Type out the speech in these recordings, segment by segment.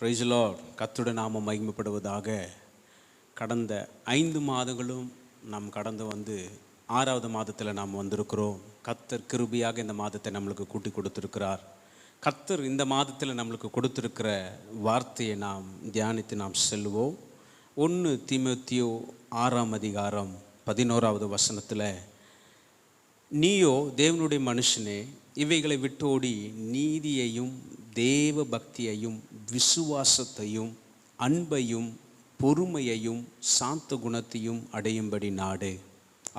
Praise the Lord. கர்த்தருடைய நாமம் மகிமைப்படுவதாக. கடந்த 5 மாதங்களும் நாம் கடந்து வந்து 6வது மாதத்தில் நாம் வந்திருக்கிறோம். கர்த்தர் கிருபையாக இந்த மாதத்தை நம்மளுக்கு கூட்டி கொடுத்திருக்கிறார். கர்த்தர் இந்த மாதத்தில் நம்மளுக்கு கொடுத்திருக்கிற வார்த்தையை நாம் தியானித்து நாம் செல்வோம். 1 தீமோத்தேயு 6ஆம் அதிகாரம் 11வது வசனத்தில், நீயோ தேவனுடைய மனுஷனே, இவைகளை விட்டோடி நீதியையும் தேவ பக்தியையும் விசுவாசத்தையும் அன்பையும் பொறுமையையும் சாந்த குணத்தையும் அடையும்படி நாடு.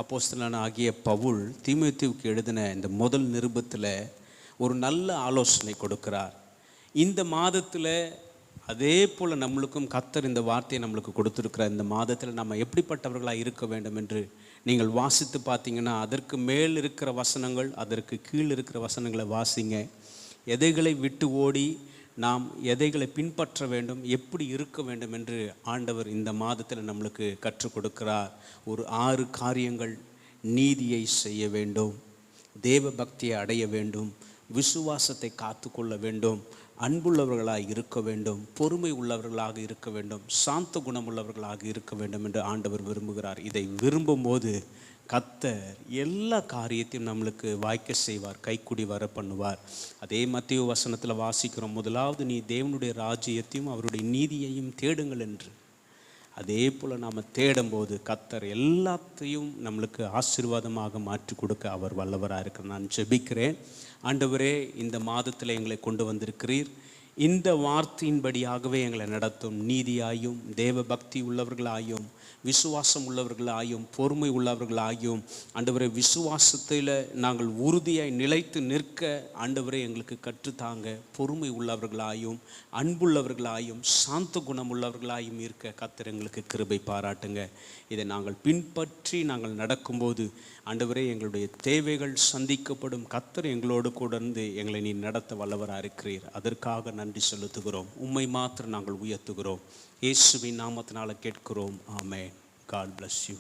அப்போஸ்தலனான ஆகிய பவுல் தீமோத்தேயுவுக்கு எழுதின இந்த முதல் நிருபத்தில் ஒரு நல்ல ஆலோசனை கொடுக்கிறார். இந்த மாதத்தில் அதே போல் நம்மளுக்கும் கர்த்தர் இந்த வார்த்தையை நம்மளுக்கு கொடுத்துருக்கிற இந்த மாதத்தில் நம்ம எப்படிப்பட்டவர்களாக இருக்க வேண்டும் என்று நீங்கள் வாசித்து பார்த்தீங்கன்னா, அதற்கு மேல் இருக்கிற வசனங்கள், அதற்கு கீழ் இருக்கிற வசனங்களை வாசிங்க. எதைகளை விட்டு ஓடி நாம் எதைகளை பின்பற்ற வேண்டும், எப்படி இருக்க வேண்டும் என்று ஆண்டவர் இந்த மாதத்தில் நம்மளுக்கு கற்றுக் கொடுக்கிறார். ஒரு 6 காரியங்கள். நீதியை செய்ய வேண்டும், தேவ பக்தியை அடைய வேண்டும், விசுவாசத்தை காத்து கொள்ள வேண்டும், அன்புள்ளவர்களாக இருக்க வேண்டும், பொறுமை உள்ளவர்களாக இருக்க வேண்டும், சாந்த குணம் உள்ளவர்களாக இருக்க வேண்டும் என்று ஆண்டவர் விரும்புகிறார். இதை விரும்பும் போது கர்த்தர் எல்லா காரியத்தையும் நம்மளுக்கு வாய்க்க செய்வார், கைக்குடி வர பண்ணுவார். அதே மத்தேயு வசனத்தில் வாசிக்கிறோம், முதலாவது நீ தேவனுடைய ராஜ்யத்தையும் அவருடைய நீதியையும் தேடுங்கள் என்று. அதே போல் நாம் தேடும்போது கர்த்தர் எல்லாத்தையும் நம்மளுக்கு ஆசீர்வாதமாக மாற்றி கொடுக்க அவர் வல்லவராக இருக்கிறார். நான் ஜெபிக்கிறேன். ஆண்டவரே, இந்த மாதத்தில் எங்களை கொண்டு வந்திருக்கிறீர். இந்த வார்த்தையின்படியாகவே எங்களை நடத்தும். நீதியாயும் தேவ பக்தி உள்ளவர்களாயும் விசுவாசம் உள்ளவர்களாயும் பொறுமை உள்ளவர்களாயும் ஆண்டவரே, விசுவாசத்தில் நாங்கள் உறுதியாய் நிலைத்து நிற்க ஆண்டவரே எங்களுக்கு கற்றுத்தாங்க. பொறுமை உள்ளவர்களாயும் அன்புள்ளவர்களாயும் சாந்த குணம் உள்ளவர்களாயும் இருக்க கர்த்தர் எங்களுக்கு கிருபை பாராட்டுங்க. இதை நாங்கள் பின்பற்றி நாங்கள் நடக்கும்போது ஆண்டவரே, எங்களுடைய தேவைகள் சந்திக்கப்படும். கர்த்தர் எங்களோடு கூட இருந்து எங்களை நீ நடத்த வல்லவராக இருக்கிறீர். அதற்காக நன்றி செலுத்துகிறோம். உம்மை மாத்திரம் நாங்கள் உயர்த்துகிறோம். இயேசுவின் நாமத்தினால கேட்கிறோம். ஆமென். God bless you.